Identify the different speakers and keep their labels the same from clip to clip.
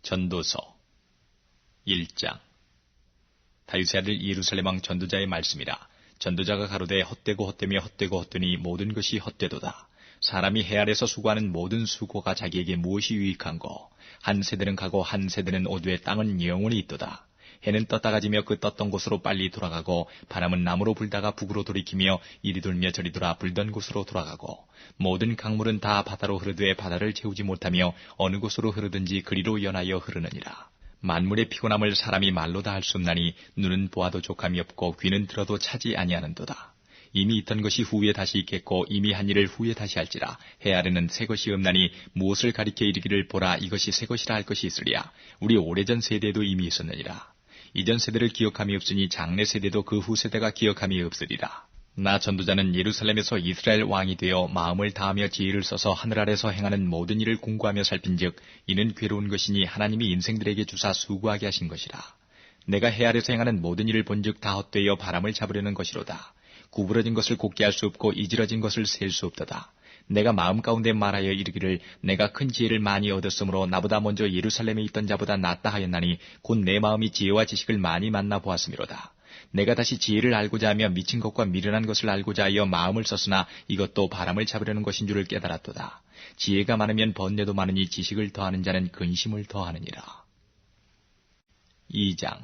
Speaker 1: 전도서 1장. 다윗의 아들 예루살렘 왕 전도자의 말씀이라. 전도자가 가로되 헛되고 헛되며 헛되고 헛되니 모든 것이 헛되도다. 사람이 해 아래서 수고하는 모든 수고가 자기에게 무엇이 유익한고. 한 세대는 가고 한 세대는 오되 땅은 영원히 있도다. 해는 떴다가 지며 그 떴던 곳으로 빨리 돌아가고, 바람은 남으로 불다가 북으로 돌이키며 이리 돌며 저리 돌아 불던 곳으로 돌아가고, 모든 강물은 다 바다로 흐르되 바다를 채우지 못하며 어느 곳으로 흐르든지 그리로 연하여 흐르느니라. 만물의 피곤함을 사람이 말로 다 할 수 없나니 눈은 보아도 족함이 없고 귀는 들어도 차지 아니하는도다. 이미 있던 것이 후에 다시 있겠고 이미 한 일을 후에 다시 할지라. 해 아래는 새 것이 없나니 무엇을 가리켜 이르기를 보라 이것이 새 것이라 할 것이 있으랴. 우리 오래전 세대에도 이미 있었느니라. 이전 세대를 기억함이 없으니 장래 세대도 그 후 세대가 기억함이 없으리라. 나 전도자는 예루살렘에서 이스라엘 왕이 되어 마음을 다하며 지혜를 써서 하늘 아래서 행하는 모든 일을 공고하며 살핀즉 이는 괴로운 것이니 하나님이 인생들에게 주사 수고하게 하신 것이라. 내가 해 아래서 행하는 모든 일을 본즉 다 헛되어 바람을 잡으려는 것이로다. 구부러진 것을 곱게 할 수 없고 이지러진 것을 셀 수 없도다. 내가 마음 가운데 말하여 이르기를 내가 큰 지혜를 많이 얻었으므로 나보다 먼저 예루살렘에 있던 자보다 낫다 하였나니 곧 내 마음이 지혜와 지식을 많이 만나 보았음이로다. 내가 다시 지혜를 알고자 하며 미친 것과 미련한 것을 알고자 하여 마음을 썼으나 이것도 바람을 잡으려는 것인 줄을 깨달았도다. 지혜가 많으면 번뇌도 많으니 지식을 더하는 자는 근심을 더하느니라. 2장.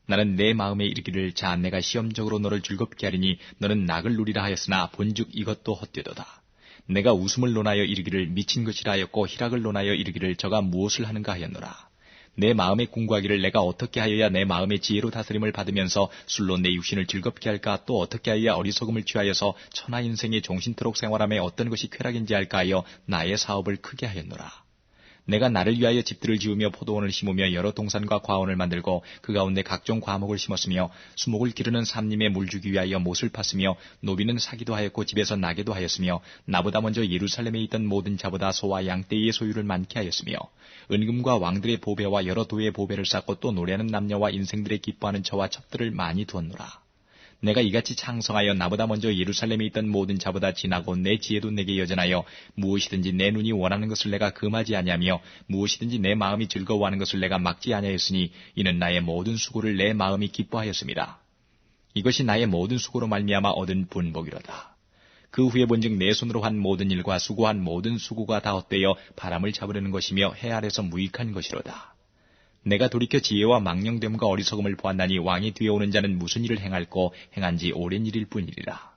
Speaker 1: 나는 내 마음에 이르기를 자 내가 시험적으로 너를 즐겁게 하리니 너는 낙을 누리라 하였으나 본즉 이것도 헛되도다. 내가 웃음을 논하여 이르기를 미친 것이라 하였고 희락을 논하여 이르기를 저가 무엇을 하는가 하였노라. 내 마음에 궁구하기를 내가 어떻게 하여야 내 마음의 지혜로 다스림을 받으면서 술로 내 육신을 즐겁게 할까, 또 어떻게 하여야 어리석음을 취하여서 천하 인생의 종신토록 생활함에 어떤 것이 쾌락인지 알까 하여 나의 사업을 크게 하였노라. 내가 나를 위하여 집들을 지으며 포도원을 심으며 여러 동산과 과원을 만들고 그 가운데 각종 과목을 심었으며 수목을 기르는 삼림에 물 주기 위하여 못을 팠으며 노비는 사기도 하였고 집에서 나게도 하였으며 나보다 먼저 예루살렘에 있던 모든 자보다 소와 양떼의 소유를 많게 하였으며 은금과 왕들의 보배와 여러 도의 보배를 쌓고 또 노래하는 남녀와 인생들의 기뻐하는 처와 첩들을 많이 두었노라. 내가 이같이 창성하여 나보다 먼저 예루살렘에 있던 모든 자보다 진하고 내 지혜도 내게 여전하여 무엇이든지 내 눈이 원하는 것을 내가 금하지 아니하며 무엇이든지 내 마음이 즐거워하는 것을 내가 막지 아니하였으니 이는 나의 모든 수고를 내 마음이 기뻐하였습니다. 이것이 나의 모든 수고로 말미암아 얻은 분복이로다. 그 후에 본즉 내 손으로 한 모든 일과 수고한 모든 수고가 다 헛되어 바람을 잡으려는 것이며 해 아래서 무익한 것이로다. 내가 돌이켜 지혜와 망령됨과 어리석음을 보았나니 왕이 뒤에 오는 자는 무슨 일을 행할꼬 행한 지 오랜 일일 뿐이리라.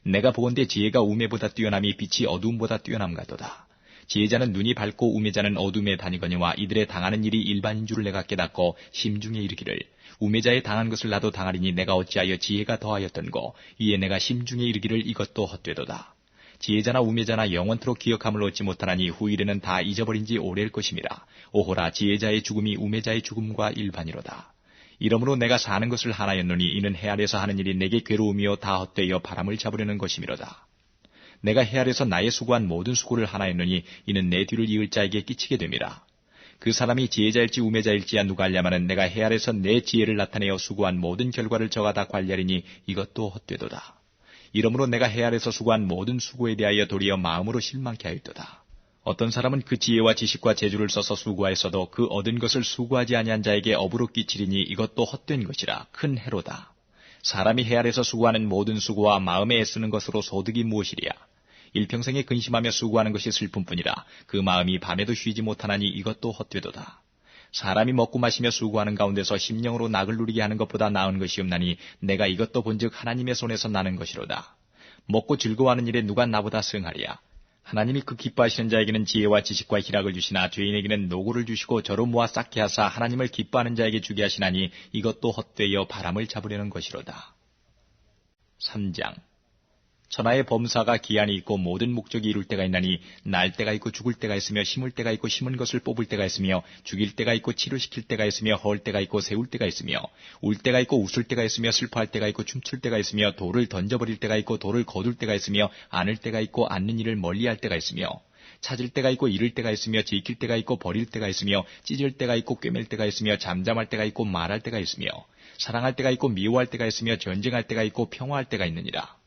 Speaker 1: 내가 보건대 지혜가 우매보다 뛰어남이 빛이 어두움보다 뛰어남 같도다. 지혜자는 눈이 밝고 우매자는 어둠에 다니거니와 이들의 당하는 일이 일반인 줄을 내가 깨닫고 심중에 이르기를 우매자의 당한 것을 나도 당하리니 내가 어찌하여 지혜가 더하였던고 이에 내가 심중에 이르기를 이것도 헛되도다. 지혜자나 우매자나 영원토록 기억함을 얻지 못하나니 후일에는 다 잊어버린 지 오래일 것임이라. 오호라 지혜자의 죽음이 우매자의 죽음과 일반이로다. 이러므로 내가 사는 것을 하나였노니 이는 해 아래서 하는 일이 내게 괴로움이요 다 헛되어 바람을 잡으려는 것임이로다. 내가 해 아래서 나의 수고한 모든 수고를 하나였노니 이는 내 뒤를 이을 자에게 끼치게 됨이라. 그 사람이 지혜자일지 우매자일지야 누가 알냐마는 내가 해 아래서 내 지혜를 나타내어 수고한 모든 결과를 저가 다 관리하리니 이것도 헛되도다. 이러므로 내가 해 아래서 수고한 모든 수고에 대하여 도리어 마음으로 실망케 하였도다. 어떤 사람은 그 지혜와 지식과 재주를 써서 수고하였어도 그 얻은 것을 수고하지 아니한 자에게 업으로 끼치리니 이것도 헛된 것이라 큰 해로다. 사람이 해 아래서 수고하는 모든 수고와 마음에 애쓰는 것으로 소득이 무엇이랴. 일평생에 근심하며 수고하는 것이 슬픔뿐이라. 그 마음이 밤에도 쉬지 못하나니 이것도 헛되도다. 사람이 먹고 마시며 수고하는 가운데서 심령으로 낙을 누리게 하는 것보다 나은 것이 없나니 내가 이것도 본즉 하나님의 손에서 나는 것이로다. 먹고 즐거워하는 일에 누가 나보다 승하리야. 하나님이 그 기뻐하시는 자에게는 지혜와 지식과 희락을 주시나 죄인에게는 노고를 주시고 저로 모아 쌓게 하사 하나님을 기뻐하는 자에게 주게 하시나니 이것도 헛되어 바람을 잡으려는 것이로다. 3장. 천하의 범사가 기한이 있고 모든 목적이 이룰 때가 있나니 날 때가 있고 죽을 때가 있으며 심을 때가 있고 심은 것을 뽑을 때가 있으며 죽일 때가 있고 치료시킬 때가 있으며 허울 때가 있고 세울 때가 있으며 울 때가 있고 웃을 때가 있으며 슬퍼할 때가 있고 춤출 때가 있으며 돌을 던져버릴 때가 있고 돌을 거둘 때가 있으며 안을 때가 있고 안는 일을 멀리할 때가 있으며 찾을 때가 있고 잃을 때가 있으며 지킬 때가 있고 버릴 때가 있으며 찢을 때가 있고 꿰맬 때가 있으며 잠잠할 때가 있고 말할 때가 있으며 사랑할 때가 있고 미워할 때가 있으며 전쟁할 때가 있고 평화할 때가 있느니라.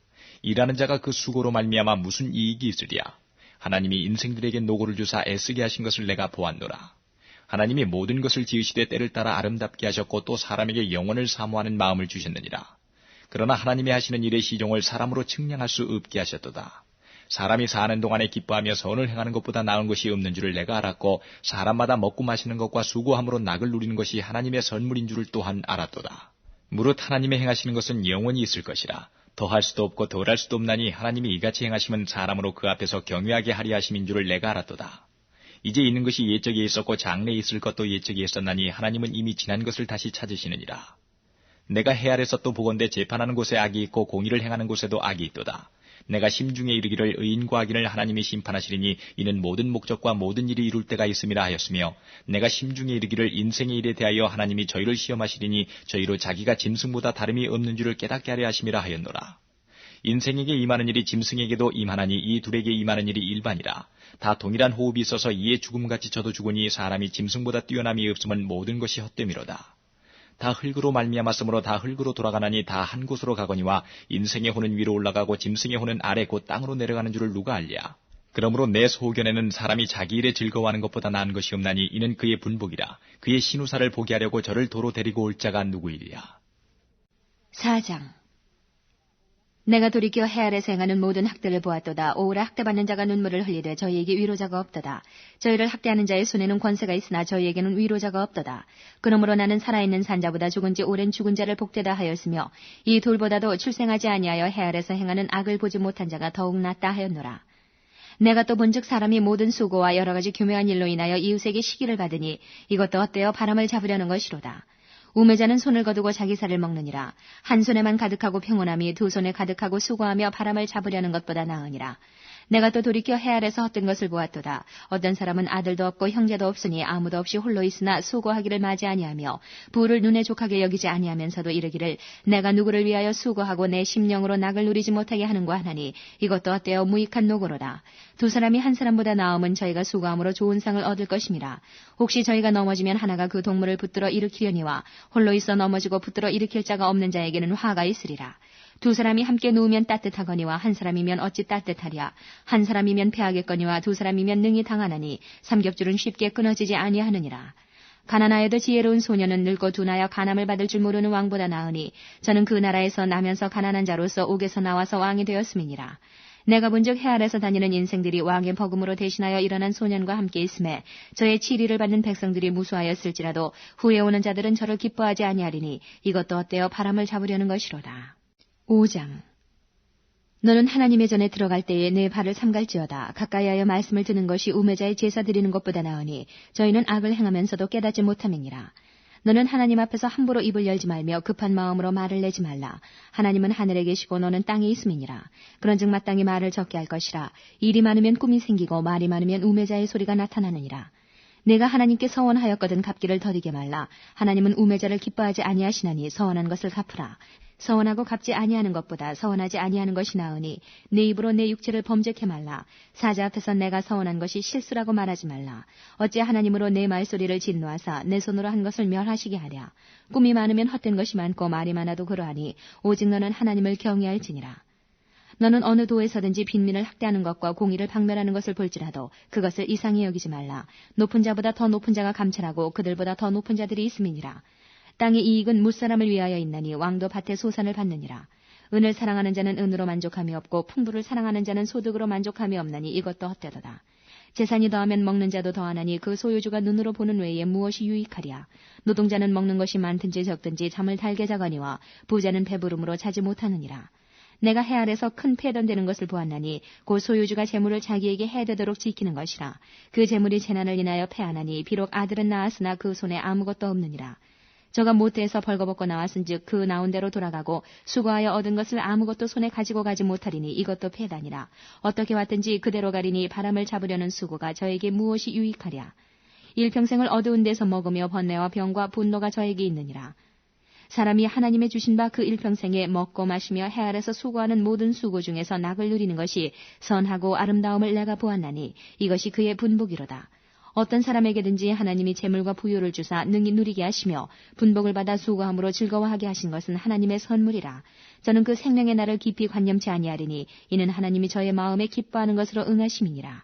Speaker 1: 일하는 자가 그 수고로 말미암아 무슨 이익이 있으랴. 하나님이 인생들에게 노고를 주사 애쓰게 하신 것을 내가 보았노라. 하나님이 모든 것을 지으시되 때를 따라 아름답게 하셨고 또 사람에게 영혼을 사모하는 마음을 주셨느니라. 그러나 하나님이 하시는 일의 시종을 사람으로 측량할 수 없게 하셨도다. 사람이 사는 동안에 기뻐하며 선을 행하는 것보다 나은 것이 없는 줄을 내가 알았고 사람마다 먹고 마시는 것과 수고함으로 낙을 누리는 것이 하나님의 선물인 줄을 또한 알았도다. 무릇 하나님의 행하시는 것은 영원히 있을 것이라. 더할 수도 없고 덜할 수도 없나니 하나님이 이같이 행하시면 사람으로 그 앞에서 경외하게 하리 하심인 줄을 내가 알았도다. 이제 있는 것이 옛적에 있었고 장래에 있을 것도 옛적에 있었나니 하나님은 이미 지난 것을 다시 찾으시느니라. 내가 해 아래서 또 보건대 재판하는 곳에 악이 있고 공의를 행하는 곳에도 악이 있도다. 내가 심중에 이르기를 의인과 악인을 하나님이 심판하시리니 이는 모든 목적과 모든 일이 이룰 때가 있음이라 하였으며 내가 심중에 이르기를 인생의 일에 대하여 하나님이 저희를 시험하시리니 저희로 자기가 짐승보다 다름이 없는 줄을 깨닫게 하려 하심이라 하였노라. 인생에게 임하는 일이 짐승에게도 임하나니 이 둘에게 임하는 일이 일반이라. 다 동일한 호흡이 있어서 이에 죽음같이 저도 죽으니 사람이 짐승보다 뛰어남이 없으면 모든 것이 헛됨이로다. 다 흙으로 말미암았으므로 다 흙으로 돌아가나니 다 한 곳으로 가거니와 인생의 혼은 위로 올라가고 짐승의 혼은 아래 곧 땅으로 내려가는 줄을 누가 알랴. 그러므로 내 소견에는 사람이 자기 일에 즐거워하는 것보다 나은 것이 없나니 이는 그의 분복이라. 그의 신우사를 보게 하려고 저를 도로 데리고 올 자가 누구이랴.
Speaker 2: 4장. 내가 돌이켜 해 아래서 행하는 모든 학대를 보았도다. 오히려 학대받는 자가 눈물을 흘리되 저희에게 위로자가 없도다. 저희를 학대하는 자의 손에는 권세가 있으나 저희에게는 위로자가 없도다. 그러므로 나는 살아있는 산자보다 죽은 지 오랜 죽은 자를 복되다 하였으며 이 돌보다도 출생하지 아니하여 해 아래서 행하는 악을 보지 못한 자가 더욱 낫다 하였노라. 내가 또 본즉 사람이 모든 수고와 여러 가지 교묘한 일로 인하여 이웃에게 시기를 받으니 이것도 헛되어 바람을 잡으려는 것이로다. 우매자는 손을 거두고 자기 살을 먹느니라. 한 손에만 가득하고 평온함이 두 손에 가득하고 수고하며 바람을 잡으려는 것보다 나으니라. 내가 또 돌이켜 해 아래서 헛된 것을 보았도다. 어떤 사람은 아들도 없고 형제도 없으니 아무도 없이 홀로 있으나 수고하기를 마지 아니하며 부를 눈에 족하게 여기지 아니하면서도 이르기를 내가 누구를 위하여 수고하고 내 심령으로 낙을 누리지 못하게 하는가 하나니 이것도 헛되어 무익한 노고로다. 두 사람이 한 사람보다 나음은 저희가 수고함으로 좋은 상을 얻을 것임이라. 혹시 저희가 넘어지면 하나가 그 동물을 붙들어 일으키려니와 홀로 있어 넘어지고 붙들어 일으킬 자가 없는 자에게는 화가 있으리라. 두 사람이 함께 누우면 따뜻하거니와 한 사람이면 어찌 따뜻하랴. 한 사람이면 패하겠거니와 두 사람이면 능히 당하나니 삼겹줄은 쉽게 끊어지지 아니하느니라. 가난하여도 지혜로운 소년은 늙고 둔하여 간암을 받을 줄 모르는 왕보다 나으니 저는 그 나라에서 나면서 가난한 자로서 옥에서 나와서 왕이 되었음이니라. 내가 본즉 해 아래서 다니는 인생들이 왕의 버금으로 대신하여 일어난 소년과 함께 있음에 저의 치리를 받는 백성들이 무수하였을지라도 후에 오는 자들은 저를 기뻐하지 아니하리니 이것도 헛되어 바람을 잡으려는 것이로다. 5장. 너는 하나님의 전에 들어갈 때에 내 발을 삼갈지어다. 가까이하여 말씀을 듣는 것이 우매자의 제사 드리는 것보다 나으니 저희는 악을 행하면서도 깨닫지 못함이니라. 너는 하나님 앞에서 함부로 입을 열지 말며 급한 마음으로 말을 내지 말라. 하나님은 하늘에 계시고 너는 땅에 있음이니라. 그런즉 마땅히 말을 적게 할 것이라. 일이 많으면 꿈이 생기고 말이 많으면 우매자의 소리가 나타나느니라. 내가 하나님께 서원하였거든 갚기를 더디게 말라. 하나님은 우매자를 기뻐하지 아니하시나니 서원한 것을 갚으라. 서원하고 갚지 아니하는 것보다 서원하지 아니하는 것이 나으니 내 입으로 내 육체를 범죄케 말라. 사자 앞에서 내가 서원한 것이 실수라고 말하지 말라. 어찌 하나님으로 내 말소리를 진노하사 내 손으로 한 것을 멸하시게 하랴. 꿈이 많으면 헛된 것이 많고 말이 많아도 그러하니 오직 너는 하나님을 경외할지니라. 너는 어느 도에서든지 빈민을 학대하는 것과 공의를 박멸하는 것을 볼지라도 그것을 이상히 여기지 말라. 높은 자보다 더 높은 자가 감찰하고 그들보다 더 높은 자들이 있음이니라. 땅의 이익은 무사람을 위하여 있나니 왕도 밭의 소산을 받느니라. 은을 사랑하는 자는 은으로 만족함이 없고 풍부를 사랑하는 자는 소득으로 만족함이 없나니 이것도 헛되도다. 재산이 더하면 먹는 자도 더하나니 그 소유주가 눈으로 보는 외에 무엇이 유익하랴. 노동자는 먹는 것이 많든지 적든지 잠을 달게 자거니와 부자는 배부름으로 자지 못하느니라. 내가 해 아래서 큰 패던되는 것을 보았나니 곧 소유주가 재물을 자기에게 해되도록 지키는 것이라. 그 재물이 재난을 인하여 패하나니 비록 아들은 낳았으나 그 손에 아무것도 없느니라. 저가 모태에서 벌거벗고 나왔은즉 그 나온 대로 돌아가고 수고하여 얻은 것을 아무것도 손에 가지고 가지 못하리니 이것도 패다니라. 어떻게 왔든지 그대로 가리니 바람을 잡으려는 수고가 저에게 무엇이 유익하랴. 일평생을 어두운 데서 먹으며 번뇌와 병과 분노가 저에게 있느니라. 사람이 하나님의 주신 바 그 일평생에 먹고 마시며 해 아래서 수고하는 모든 수고 중에서 낙을 누리는 것이 선하고 아름다움을 내가 보았나니 이것이 그의 분복이로다. 어떤 사람에게든지 하나님이 재물과 부유를 주사 능히 누리게 하시며 분복을 받아 수고함으로 즐거워하게 하신 것은 하나님의 선물이라. 저는 그 생명의 날을 깊이 관념치 아니하리니 이는 하나님이 저의 마음에 기뻐하는 것으로 응하심이니라.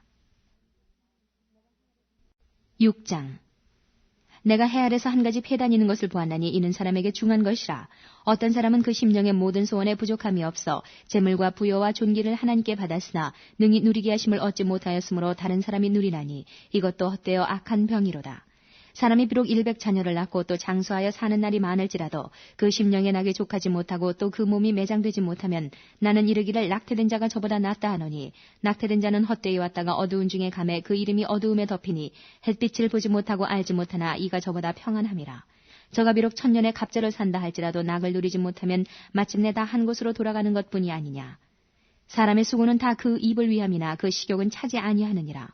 Speaker 2: 6장. 내가 해 아래서 한 가지 패 다니는 것을 보았나니 이는 사람에게 중한 것이라. 어떤 사람은 그 심령의 모든 소원에 부족함이 없어 재물과 부여와 존귀를 하나님께 받았으나 능히 누리게 하심을 얻지 못하였으므로 다른 사람이 누리나니 이것도 헛되어 악한 병이로다. 사람이 비록 100자녀를 낳고 또 장수하여 사는 날이 많을지라도 그 심령의 낙에 족하지 못하고 또 그 몸이 매장되지 못하면 나는 이르기를 낙태된 자가 저보다 낫다 하노니 낙태된 자는 헛되이 왔다가 어두운 중에 감에 그 이름이 어두움에 덮이니 햇빛을 보지 못하고 알지 못하나 이가 저보다 평안함이라. 저가 비록 1000년의 갑절을 산다 할지라도 낙을 누리지 못하면 마침내 다 한 곳으로 돌아가는 것뿐이 아니냐. 사람의 수고는 다 그 입을 위함이나 그 식욕은 차지 아니하느니라.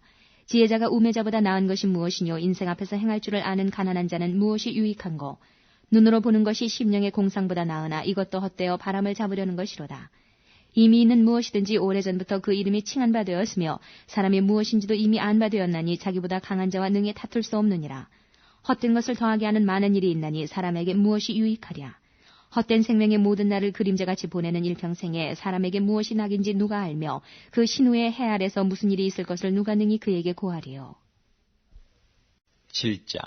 Speaker 2: 지혜자가 우매자보다 나은 것이 무엇이뇨. 인생 앞에서 행할 줄을 아는 가난한 자는 무엇이 유익한고. 눈으로 보는 것이 심령의 공상보다 나으나 이것도 헛되어 바람을 잡으려는 것이로다. 이미 있는 무엇이든지 오래전부터 그 이름이 칭한 바 되었으며 사람이 무엇인지도 이미 안 바 되었나니 자기보다 강한 자와 능히 다툴 수 없느니라. 헛된 것을 더하게 하는 많은 일이 있나니 사람에게 무엇이 유익하랴. 헛된 생명의 모든 날을 그림자같이 보내는 일평생에 사람에게 무엇이 낙인지 누가 알며 그 신후의 해 아래서 무슨 일이 있을 것을 누가 능히 그에게 고하리요.
Speaker 1: 7장.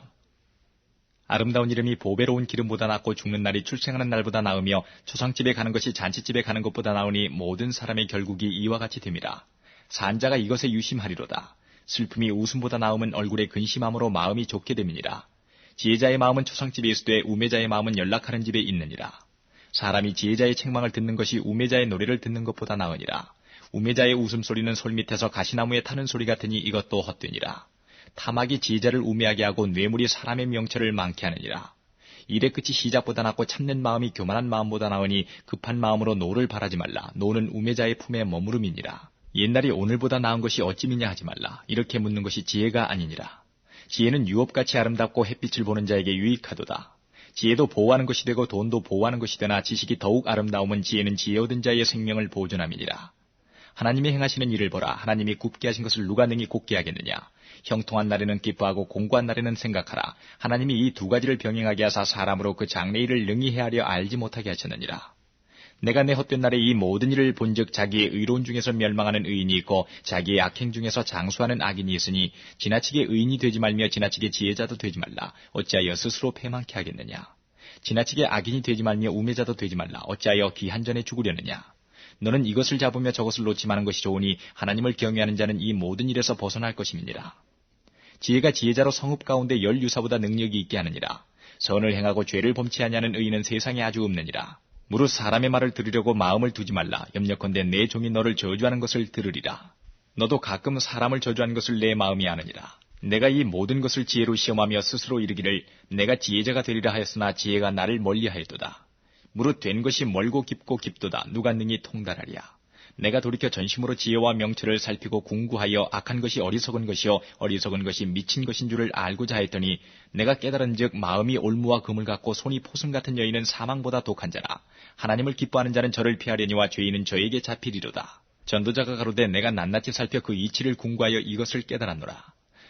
Speaker 1: 아름다운 이름이 보배로운 기름보다 낫고 죽는 날이 출생하는 날보다 나으며 초상집에 가는 것이 잔치집에 가는 것보다 나으니 모든 사람의 결국이 이와 같이 됨이라. 산자가 이것에 유심하리로다. 슬픔이 웃음보다 나음은 얼굴에 근심함으로 마음이 좋게 됨이니라. 지혜자의 마음은 초상집에 있으되 우매자의 마음은 연락하는 집에 있느니라. 사람이 지혜자의 책망을 듣는 것이 우매자의 노래를 듣는 것보다 나으니라. 우매자의 웃음소리는 솔밑에서 가시나무에 타는 소리 같으니 이것도 헛되니라. 탐악이 지혜자를 우매하게 하고 뇌물이 사람의 명철을 많게 하느니라. 일의 끝이 시작보다 낫고 참는 마음이 교만한 마음보다 나으니 급한 마음으로 노를 바라지 말라. 노는 우매자의 품에 머무름이니라. 옛날이 오늘보다 나은 것이 어찌미냐 하지 말라. 이렇게 묻는 것이 지혜가 아니니라. 지혜는 유업같이 아름답고 햇빛을 보는 자에게 유익하도다. 지혜도 보호하는 것이 되고 돈도 보호하는 것이 되나 지식이 더욱 아름다움은 지혜는 지혜 얻은 자의 생명을 보존함이니라. 하나님이 행하시는 일을 보라. 하나님이 굽게 하신 것을 누가 능히 곱게 하겠느냐. 형통한 날에는 기뻐하고 공고한 날에는 생각하라. 하나님이 이 두 가지를 병행하게 하사 사람으로 그 장래일을 능히 헤아려 알지 못하게 하셨느니라. 내가 내 헛된 날에 이 모든 일을 본즉 자기의 의로운 중에서 멸망하는 의인이 있고 자기의 악행 중에서 장수하는 악인이 있으니 지나치게 의인이 되지 말며 지나치게 지혜자도 되지 말라. 어찌하여 스스로 패망케 하겠느냐. 지나치게 악인이 되지 말며 우매자도 되지 말라. 어찌하여 기한전에 죽으려느냐. 너는 이것을 잡으며 저것을 놓지 마는 것이 좋으니 하나님을 경외하는 자는 이 모든 일에서 벗어날 것임이니라. 지혜가 지혜자로 성읍 가운데 열유사보다 능력이 있게 하느니라. 선을 행하고 죄를 범치 아니하는 의인은 세상에 아주 없느니라. 무릇 사람의 말을 들으려고 마음을 두지 말라. 염려컨대 내 종이 너를 저주하는 것을 들으리라. 너도 가끔 사람을 저주하는 것을 내 마음이 아느니라. 내가 이 모든 것을 지혜로 시험하며 스스로 이르기를 내가 지혜자가 되리라 하였으나 지혜가 나를 멀리하였도다. 무릇 된 것이 멀고 깊고 깊도다. 누가 능히 통달하랴. 내가 돌이켜 전심으로 지혜와 명철을 살피고 궁구하여 악한 것이 어리석은 것이요 어리석은 것이 미친 것인 줄을 알고자 했더니 내가 깨달은즉 마음이 올무와 금을 갖고 손이 포승 같은 여인은 사망보다 독한 자라. 하나님을 기뻐하는 자는 저를 피하려니와 죄인은 저에게 잡히리로다. 전도자가 가로되 내가 낱낱이 살펴 그 이치를 궁구하여 이것을 깨달았노라.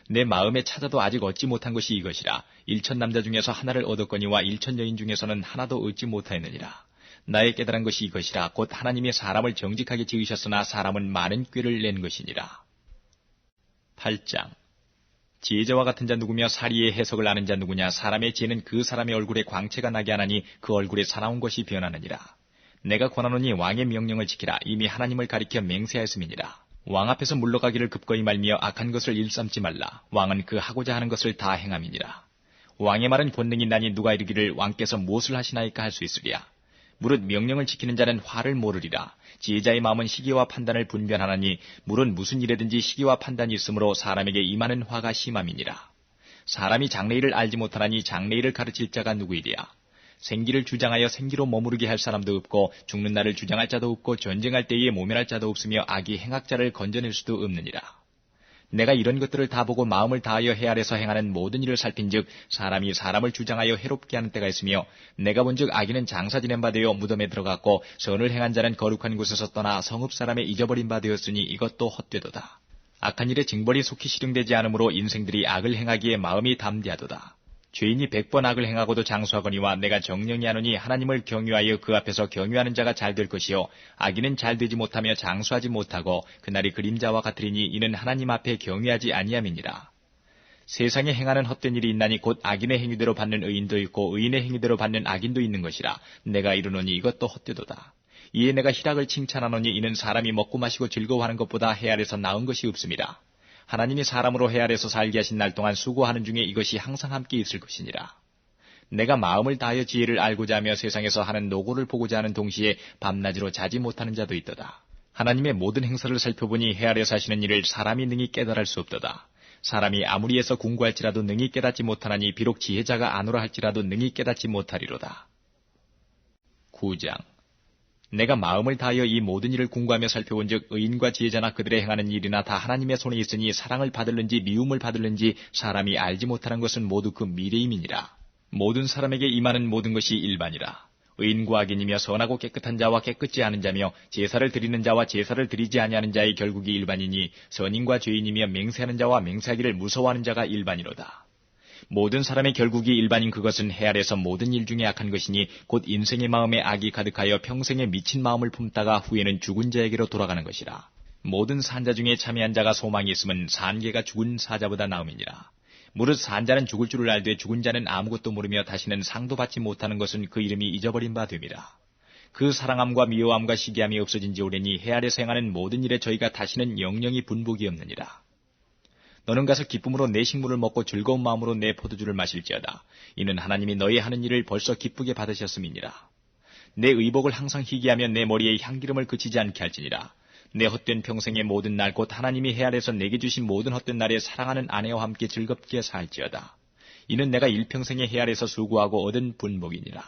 Speaker 1: 내 마음에 찾아도 아직 얻지 못한 것이 이것이라. 1000 남자 중에서 하나를 얻었거니와 1000 여인 중에서는 하나도 얻지 못하였느니라. 나의 깨달은 것이 이것이라. 곧 하나님이 사람을 정직하게 지으셨으나 사람은 많은 꾀를 낸 것이니라. 8장. 지혜자와 같은 자 누구며 사리의 해석을 아는 자 누구냐. 사람의 지혜는 그 사람의 얼굴에 광채가 나게 하나니 그 얼굴에 사나운 것이 변하느니라. 내가 권하노니 왕의 명령을 지키라. 이미 하나님을 가리켜 맹세하였음이니라. 왕 앞에서 물러가기를 급거이 말며 악한 것을 일삼지 말라. 왕은 그 하고자 하는 것을 다 행함이니라. 왕의 말은 권능이 나니 누가 이르기를 왕께서 무엇을 하시나이까 할 수 있으랴. 무릇 명령을 지키는 자는 화를 모르리라. 지혜자의 마음은 시기와 판단을 분별하나니 무릇 무슨 일에든지 시기와 판단이 있으므로 사람에게 임하는 화가 심함이니라. 사람이 장래일을 알지 못하나니 장래일을 가르칠 자가 누구이랴. 생기를 주장하여 생기로 머무르게 할 사람도 없고 죽는 날을 주장할 자도 없고 전쟁할 때에 모면할 자도 없으며 악이 행악자를 건져낼 수도 없느니라. 내가 이런 것들을 다 보고 마음을 다하여 해 아래서 행하는 모든 일을 살핀즉 사람이 사람을 주장하여 해롭게 하는 때가 있으며 내가 본즉 악인은 장사 지낸 바 되어 무덤에 들어갔고 선을 행한 자는 거룩한 곳에서 떠나 성읍 사람에 잊어버린 바 되었으니 이것도 헛되도다. 악한 일에 징벌이 속히 실행되지 않으므로 인생들이 악을 행하기에 마음이 담대하도다. 죄인이 100번 악을 행하고도 장수하거니와 내가 정령이 하노니 하나님을 경유하여 그 앞에서 경유하는 자가 잘 될 것이요 악인은 잘 되지 못하며 장수하지 못하고 그날이 그림자와 같으리니 이는 하나님 앞에 경유하지 아니함이니라. 세상에 행하는 헛된 일이 있나니 곧 악인의 행위대로 받는 의인도 있고 의인의 행위대로 받는 악인도 있는 것이라. 내가 이르노니 이것도 헛되도다. 이에 내가 희락을 칭찬하노니 이는 사람이 먹고 마시고 즐거워하는 것보다 해 아래서 나은 것이 없습니다. 하나님이 사람으로 해 아래서 살게 하신 날 동안 수고하는 중에 이것이 항상 함께 있을 것이니라. 내가 마음을 다하여 지혜를 알고자 하며 세상에서 하는 노고를 보고자 하는 동시에 밤낮으로 자지 못하는 자도 있도다. 하나님의 모든 행사를 살펴보니 해 아래 사시는 일을 사람이 능히 깨달을 수 없도다. 사람이 아무리 해서 궁구할지라도 능히 깨닫지 못하나니 비록 지혜자가 아노라 할지라도 능히 깨닫지 못하리로다. 9장. 내가 마음을 다하여 이 모든 일을 궁구하며 살펴본즉 의인과 지혜자나 그들의 행하는 일이나 다 하나님의 손에 있으니 사랑을 받을는지 미움을 받을는지 사람이 알지 못하는 것은 모두 그 미래임이니라. 모든 사람에게 임하는 모든 것이 일반이라. 의인과 악인이며 선하고 깨끗한 자와 깨끗지 않은 자며 제사를 드리는 자와 제사를 드리지 아니하는 자의 결국이 일반이니 선인과 죄인이며 맹세하는 자와 맹세하기를 무서워하는 자가 일반이로다. 모든 사람의 결국이 일반인 그것은 해 아래서 모든 일 중에 악한 것이니 곧 인생의 마음에 악이 가득하여 평생에 미친 마음을 품다가 후에는 죽은 자에게로 돌아가는 것이라. 모든 산자 중에 참여한 자가 소망이 있으면 산개가 죽은 사자보다 나음이니라. 무릇 산자는 죽을 줄을 알되 죽은 자는 아무것도 모르며 다시는 상도 받지 못하는 것은 그 이름이 잊어버린 바 됨이라. 그 사랑함과 미워함과 시기함이 없어진 지 오래니 해 아래서 행하는 모든 일에 저희가 다시는 영영이 분복이 없느니라. 너는 가서 기쁨으로 내 식물을 먹고 즐거운 마음으로 내 포도주를 마실지어다. 이는 하나님이 너희 하는 일을 벌써 기쁘게 받으셨음이니라. 내 의복을 항상 희귀하며 내 머리에 향기름을 그치지 않게 할지니라. 내 헛된 평생의 모든 날 곧 하나님이 해 아래서 내게 주신 모든 헛된 날에 사랑하는 아내와 함께 즐겁게 살지어다. 이는 내가 일평생의 해 아래서 수고하고 얻은 분복이니라.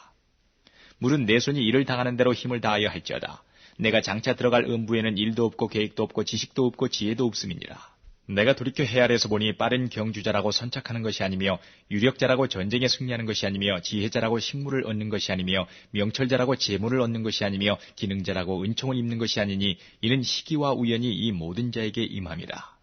Speaker 1: 물은 내 손이 일을 당하는 대로 힘을 다하여 할지어다. 내가 장차 들어갈 음부에는 일도 없고 계획도 없고 지식도 없고 지혜도 없음이니라. 내가 돌이켜 해 아래서 보니 빠른 경주자라고 선착하는 것이 아니며 유력자라고 전쟁에 승리하는 것이 아니며 지혜자라고 식물을 얻는 것이 아니며 명철자라고 재물을 얻는 것이 아니며 기능자라고 은총을 입는 것이 아니니 이는 시기와 우연이 이 모든 자에게 임함이라.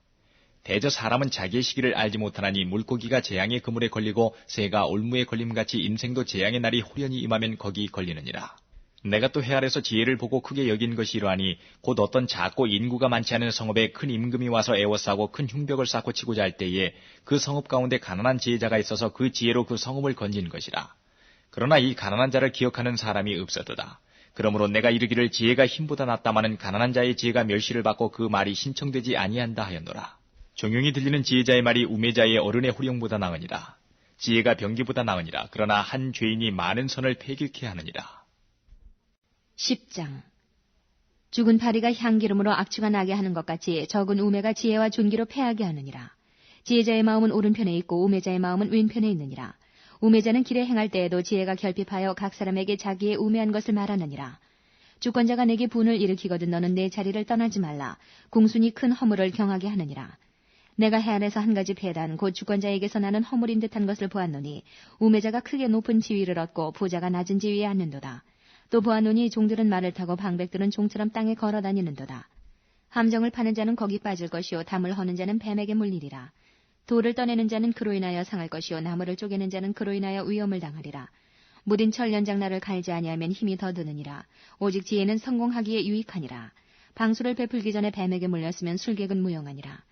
Speaker 1: 대저 사람은 자기의 시기를 알지 못하나니 물고기가 재앙의 그물에 걸리고 새가 올무에 걸림같이 인생도 재앙의 날이 호련히 임하면 거기 걸리느니라. 내가 또 해 아래서 지혜를 보고 크게 여긴 것이 이러하니 곧 어떤 작고 인구가 많지 않은 성읍에 큰 임금이 와서 애워싸고 큰 흉벽을 쌓고 치고자 할 때에 그 성읍 가운데 가난한 지혜자가 있어서 그 지혜로 그 성읍을 건진 것이라. 그러나 이 가난한 자를 기억하는 사람이 없었도다. 그러므로 내가 이르기를 지혜가 힘보다 낫다마는 가난한 자의 지혜가 멸시를 받고 그 말이 신청되지 아니한다 하였노라. 종용이 들리는 지혜자의 말이 우매자의 어른의 호령보다 나으니라. 지혜가 병기보다 나으니라. 그러나 한 죄인이 많은 선을 패길케 하느니라.
Speaker 2: 10장. 죽은 파리가 향기름으로 악취가 나게 하는 것 같이 적은 우매가 지혜와 존귀로 패하게 하느니라. 지혜자의 마음은 오른편에 있고 우매자의 마음은 왼편에 있느니라. 우매자는 길에 행할 때에도 지혜가 결핍하여 각 사람에게 자기의 우매한 것을 말하느니라. 주권자가 내게 분을 일으키거든 너는 내 자리를 떠나지 말라. 공순이 큰 허물을 경하게 하느니라. 내가 해 아래서 한 가지 폐단 곧 주권자에게서 나는 허물인 듯한 것을 보았노니 우매자가 크게 높은 지위를 얻고 부자가 낮은 지위에 앉는도다. 또 보아노니 종들은 말을 타고 방백들은 종처럼 땅에 걸어다니는도다. 함정을 파는 자는 거기 빠질 것이요 담을 허는 자는 뱀에게 물리리라. 돌을 떠내는 자는 그로 인하여 상할 것이요 나무를 쪼개는 자는 그로 인하여 위험을 당하리라. 무딘 철 연장나를 갈지 아니하면 힘이 더 드느니라. 오직 지혜는 성공하기에 유익하니라. 방수를 베풀기 전에 뱀에게 물렸으면 술객은 무용하니라.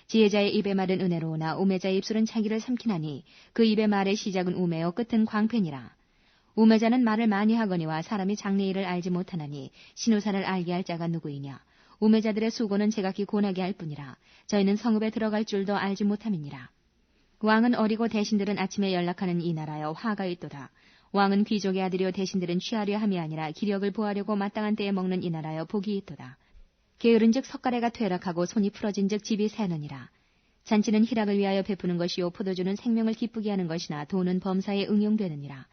Speaker 2: 지혜자의 입의 말은 은혜로우나 우매자의 입술은 자기를 삼키나니 그 입의 말의 시작은 우매요 끝은 광패니라. 우매자는 말을 많이 하거니와 사람이 장래일을 알지 못하나니 신우사를 알게 할 자가 누구이냐. 우매자들의 수고는 제각기 고나게 할 뿐이라. 저희는 성읍에 들어갈 줄도 알지 못함이니라. 왕은 어리고 대신들은 아침에 연락하는 이 나라여 화가 있도다. 왕은 귀족의 아들이요 대신들은 취하려 함이 아니라 기력을 보하려고 마땅한 때에 먹는 이 나라여 복이 있도다. 게으른즉 석가래가 퇴락하고 손이 풀어진즉 집이 새느니라. 잔치는 희락을 위하여 베푸는 것이요 포도주는 생명을 기쁘게 하는 것이나 돈은 범사에 응용되느니라.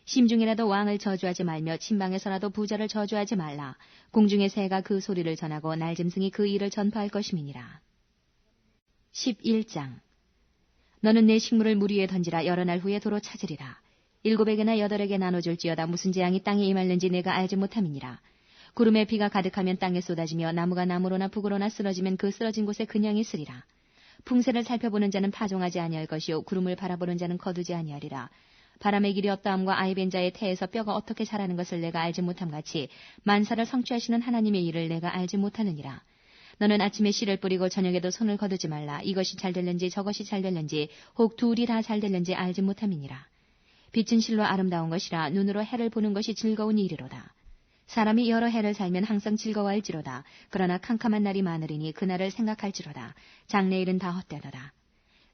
Speaker 2: 심중이라도 왕을 저주하지 말며 침방에서라도 부자를 저주하지 말라. 공중의 새가 그 소리를 전하고 날짐승이 그 일을 전파할 것임이니라. 11장. 너는 내 식물을 물 위에 던지라. 여러 날 후에 도로 찾으리라. 7에게나 8에게 나눠줄지어다. 무슨 재앙이 땅에 임할는지 내가 알지 못함이니라. 구름에 비가 가득하면 땅에 쏟아지며 나무가 나무로나 북으로나 쓰러지면 그 쓰러진 곳에 그냥이 쓰리라. 풍세를 살펴보는 자는 파종하지 아니할 것이요 구름을 바라보는 자는 거두지 아니하리라. 바람의 길이 어떠함과 아이벤 자의 태에서 뼈가 어떻게 자라는 것을 내가 알지 못함같이 만사를 성취하시는 하나님의 일을 내가 알지 못하느니라. 너는 아침에 씨를 뿌리고 저녁에도 손을 거두지 말라. 이것이 잘 될는지 저것이 잘 될는지 혹 둘이 다 잘 될는지 알지 못함이니라. 빛은 실로 아름다운 것이라 눈으로 해를 보는 것이 즐거운 일이로다. 사람이 여러 해를 살면 항상 즐거워할지로다. 그러나 캄캄한 날이 많으리니 그날을 생각할지로다. 장래일은 다 헛되도다.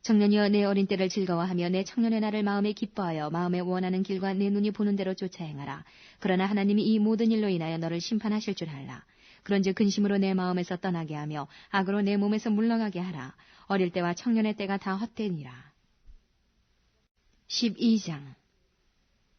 Speaker 2: 청년이여 내 어린 때를 즐거워하며 내 청년의 날을 마음에 기뻐하여 마음에 원하는 길과 내 눈이 보는 대로 쫓아 행하라. 그러나 하나님이 이 모든 일로 인하여 너를 심판하실 줄 알라. 그런즉 근심으로 내 마음에서 떠나게 하며 악으로 내 몸에서 물러가게 하라. 어릴 때와 청년의 때가 다 헛되니라. 12장.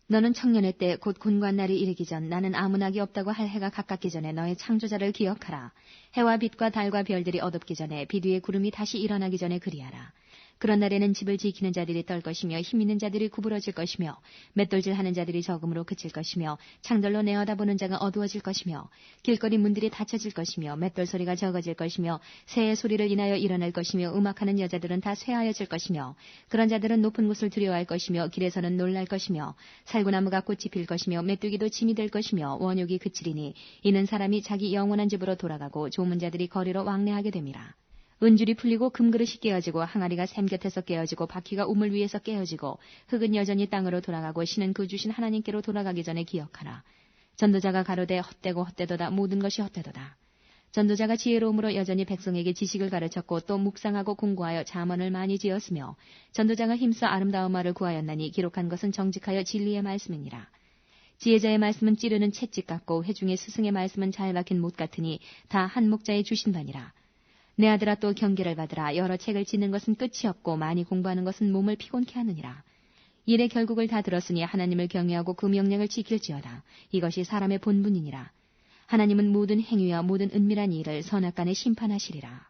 Speaker 2: 너는 청년의 때 곧 곤관날이 이르기 전 나는 아무 낙이 없다고 할 해가 가깝기 전에 너의 창조자를 기억하라. 해와 빛과 달과 별들이 어둡기 전에 빛 위에 구름이 다시 일어나기 전에 그리하라. 그런 날에는 집을 지키는 자들이 떨 것이며 힘 있는 자들이 구부러질 것이며 맷돌질하는 자들이 적음으로 그칠 것이며 창들로 내어다보는 자가 어두워질 것이며 길거리 문들이 닫혀질 것이며 맷돌 소리가 적어질 것이며 새의 소리를 인하여 일어날 것이며 음악하는 여자들은 다 쇠하여질 것이며 그런 자들은 높은 곳을 두려워할 것이며 길에서는 놀랄 것이며 살구나무가 꽃이 필 것이며 메뚜기도 짐이 될 것이며 원욕이 그치리니 이는 사람이 자기 영원한 집으로 돌아가고 조문 자들이 거리로 왕래하게 됨이라. 은줄이 풀리고 금그릇이 깨어지고 항아리가 샘 곁에서 깨어지고 바퀴가 우물 위에서 깨어지고 흙은 여전히 땅으로 돌아가고 신은 그 주신 하나님께로 돌아가기 전에 기억하라. 전도자가 가로되 헛되고 헛되도다. 모든 것이 헛되도다. 전도자가 지혜로움으로 여전히 백성에게 지식을 가르쳤고 또 묵상하고 공부하여 잠언을 많이 지었으며 전도자가 힘써 아름다운 말을 구하였나니 기록한 것은 정직하여 진리의 말씀이니라. 지혜자의 말씀은 찌르는 채찍 같고 회중의 스승의 말씀은 잘 박힌 못 같으니 다 한 목자의 주신 바니라. 내 아들아 또 경계를 받으라. 여러 책을 짓는 것은 끝이 없고 많이 공부하는 것은 몸을 피곤케 하느니라. 일의 결국을 다 들었으니 하나님을 경외하고 그 명령을 지킬지어다. 이것이 사람의 본분이니라. 하나님은 모든 행위와 모든 은밀한 일을 선악간에 심판하시리라.